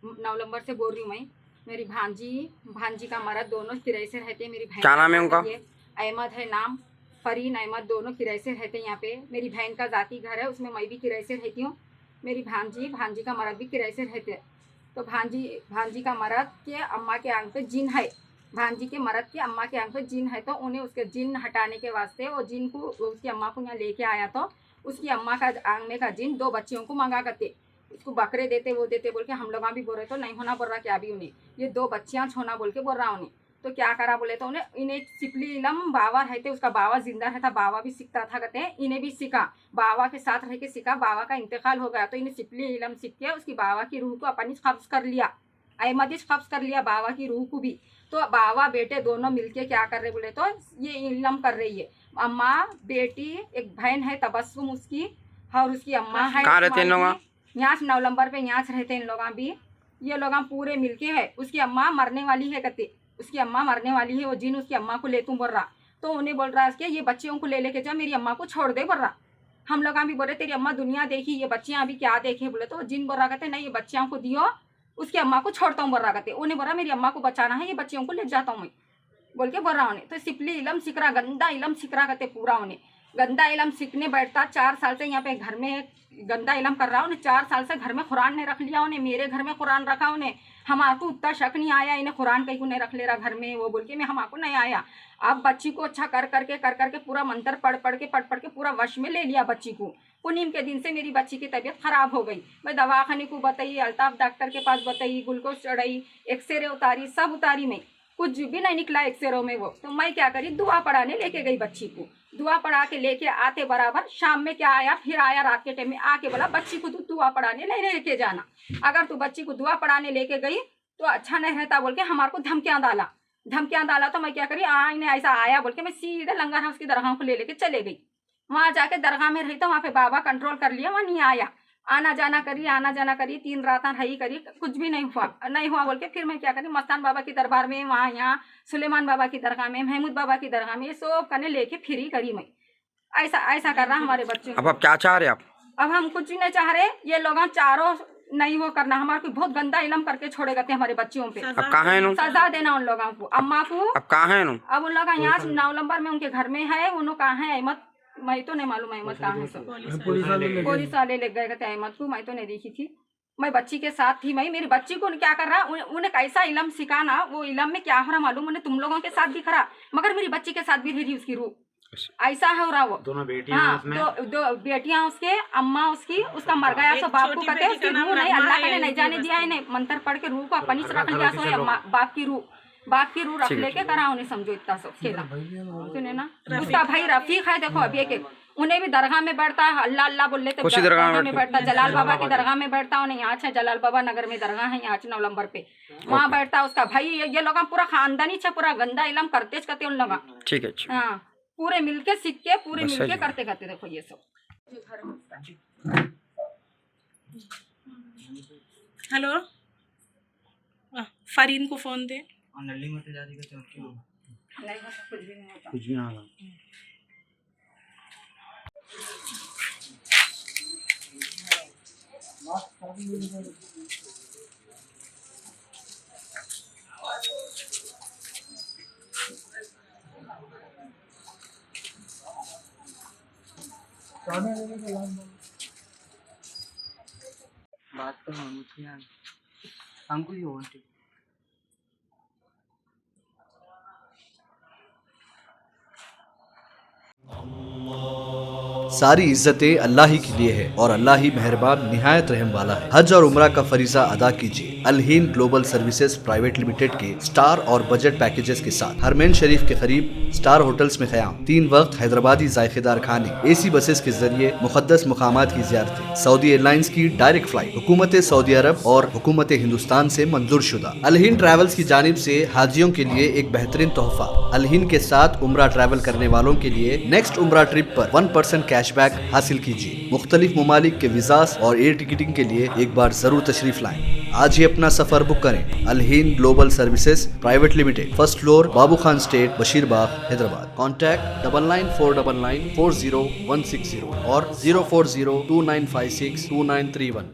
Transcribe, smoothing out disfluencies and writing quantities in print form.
9 number से बोल रही हूँ मैं। मेरी भांजी का मर्द दोनों किराए से रहते हैं। मेरी बहन क्या नाम है उनका? अहमद है नाम, फरीन अहमद, दोनों किराए से रहते हैं यहाँ पे। मेरी बहन का जाती घर है, उसमें मैं भी किराए से रहती हूँ। मेरी भांजी का मर्द भी किराए से रहते हैं। तो भांजी का मर्द के अम्मा के आंख पे जिन है, भांजी के मर्द की अम्मा के आंख पे जिन है, तो उन्हें उसके जिन हटाने के वास्ते वो जिन को उसकी अम्मा को यहाँ लेके आया। तो उसकी अम्मा का आंख में का जिन 2 बच्चियों को मंगा करते, उसको बकरे देते वो देते बोल के हम लोग भी बोल रहे। तो नहीं होना बोल रहा क्या भी उन्हें, ये 2 बच्चियाँ छोना बोल के बोल रहा उन्हें। तो क्या करा बोले तो उन्हें इन्हें सिपली इलम बाबा रहते, उसका बाबा जिंदा रहता, बाबा भी सीखता था कहते हैं। इन्हें भी सीखा, बाबा के साथ रह के सीखा। बाबा का इंतकाल हो गया तो इन्हें सिपली इलम सीख के उसकी बाबा की रूह को अपनी कब्ज कर लिया, अहमदी कब्ज कर लिया बाबा की रूह को भी। तो बाबा बेटे दोनों मिलके क्या कर रहे बोले तो ये इलम कर रही है। अम्मा बेटी, एक बहन है तबस्सुम उसकी, और उसकी अम्मा है। कहाँ रहते हैं इन लोग? यहाँ से 9 नंबर पे यहाँ से रहते हैं इन लोग भी। ये लोग पूरे मिलके है। उसकी अम्मा मरने वाली है कहते, उसकी अम्मा मरने वाली है। वो जिन उसकी अम्मा को ले तुम बोल रहा, तो उन्हें बोल रहा है कि ये बच्चियों को ले लेके जा, मेरी अम्मा को छोड़ दे बोल रहा। हम लोग भी बोल रहे तेरी अम्मा दुनिया देखी, ये बच्चियाँ अभी क्या देखे बोले। तो जिन बोल रहा कहते नहीं, ये बच्चियों को दियो, उसकी अम्मा को छोड़ता हूँ बोल रहा कहते। उन्हें बोल रहा मेरी अम्मा को बचाना है, ये बच्चियों को ले जाता हूँ मैं बोल के बोल रहा उन्हें। तो सिपली इलम सीख रहा, गंदा इलम सीख रहा कहते पूरा। उन्हें गंदा इलम सीखने बैठता 4 साल से यहाँ पे घर में गंदा इलम कर रहा। उन्हें 4 साल से घर में कुरान ने रख लिया, उन्हें मेरे घर में कुरान रखा। उन्हें हमारे उतना शक नहीं आया इन्हें कुरान कहीं को नहीं रख ले रहा घर में, वो बोल के मैं हमारे नहीं आया। अब बच्ची को अच्छा कर करके पूरा मंत्र पढ़ के पूरा वश में ले लिया बच्ची को। पुनीम के दिन से मेरी बच्ची की तबीयत खराब हो गई। मैं दवाखाने को बताई, अल्ताफ डॉक्टर के पास बताई, ग्लूकोज चढ़ाई, एक्सरे उतारी, सब उतारी, मैं कुछ भी नहीं निकला एक्सरे में वो। तो मैं क्या करी, दुआ पढ़ाने लेके गई बच्ची को। दुआ पढ़ा के लेके आते बराबर शाम में क्या आया, फिर आया रात के टाइम में आके बोला बच्ची को तू दुआ पढ़ाने नहीं लेके जाना। अगर तू बच्ची को दुआ पढ़ाने लेके गई तो अच्छा नहीं रहता बोल के हमारे को धमकियाँ डाला। तो मैं क्या करी, इन्हें ऐसा आया बोल के मैं सीधे लंगर हाउस की दरगाह को ले लेके चले गई। वहाँ जाके दरगाह में रही तो वहाँ पे बाबा कंट्रोल कर लिया, वहाँ नहीं आया। आना जाना करी 3 रात रही करी, कुछ भी नहीं हुआ बोल के फिर मैं क्या करी, मस्तान बाबा की दरबार में, वहाँ यहाँ सुलेमान बाबा की दरगाह में, महमूद बाबा की दरगाह में, ये सब करने लेके फिर करी मैं। ऐसा कर रहा हमारे बच्चे। अब आप क्या चाह रहे? अब हम कुछ भी नहीं चाह रहे, ये लोग चारों नहीं वो करना, हमारे को बहुत गंदा इलम करके छोड़ेगा थे हमारे बच्चियों पे। अब कहाँ है? सजा देना उन लोगों को, अम्मा को। अब कहाँ है? अब उन लोग यहाँ 9 नंबर में उनके घर में है। उन्हों कहाँ है अहमद, मैं तो नहीं मालूम अहमद कहाँ है। सब पुलिस वाले ले गए थे अहमद को, मैं तो नहीं देखी थी। मैं बच्ची के साथ थी। मैं मेरी बच्ची को क्या कर रहा, उन्हें कैसा इलम सिखाना, वो इलम में क्या हो रहा मालूम उन्हें, तुम लोगों के साथ भी खरा, मगर मेरी बच्ची के साथ भी रही उसकी रूह। ऐसा हो रहा वो दोनों बेटियां। हाँ, दो बेटियां उसके, अम्मा उसकी, उसका मर गया सो बाप को कहते उसकी रूह नहीं, अल्लाह ने नहीं जाने दिया इन्हें। मंत्र पढ़ के रूह को अपनी से रख लिया सो है, बाप की रूह रख लेके करा उन्हें, समझो इतना सब खेला। सुने ना, उसका भाई रफीक है, देखो अभी एक उन्हें भी दरगाह में बैठता है, अल्लाह अल्लाह बोल लेते, दरगाह में बैठता, जलाल बाबा की दरगाह में बैठता। उन्हें यहाँ है जलाल बाबा नगर में दरगाह है, यहाँ 9 नंबर पे, वहाँ बैठता उसका भाई। ये लोग पूरा खानदानी छे, पूरा गंदा इलम करते उन लोग। ठीक है, हाँ, पूरे मिलके सीख के, पूरे मिलके करते देखो ये सब। हेलो, फरीन को फोन दे। कुछ भी ना होगा। बात तो हमको ही हो। सारी इज्जतें अल्लाह ही के लिए है और अल्लाह ही मेहरबान निहायत रहम वाला है। हज और उम्रा का फरीजा अदा कीजिए अलहीन ग्लोबल सर्विसेज प्राइवेट लिमिटेड के स्टार और बजट पैकेजेस के साथ। हरमैन शरीफ के करीब स्टार होटल्स में क़याम, 3 वक्त हैदराबादी जायकेदार खाने, AC बसेस के जरिए मुक़द्दस मुकामात की ज़ियारतें, सऊदी एयरलाइंस की डायरेक्ट फ्लाइट, हुकूमत सऊदी अरब और हुकूमत हिंदुस्तान से मंजूर शुदा। अलहीन ट्रैवल्स की जानिब से हाजियों के लिए एक बेहतरीन तोहफा। अलहीन के साथ उम्रा ट्रैवल करने वालों के लिए नेक्स्ट उम्रा ट्रिप पर 1% कैशबैक हासिल कीजिए। मुख्तलिफ ममालिक के वीज़ास और एयर टिकटिंग के लिए एक बार जरूर तशरीफ लाएं। आज ही अपना सफर बुक करें। Alheen global services private limited, 1st floor, Babu Khan estate, Basheerbagh, Hyderabad. Contact 9949940160 और 04029562931।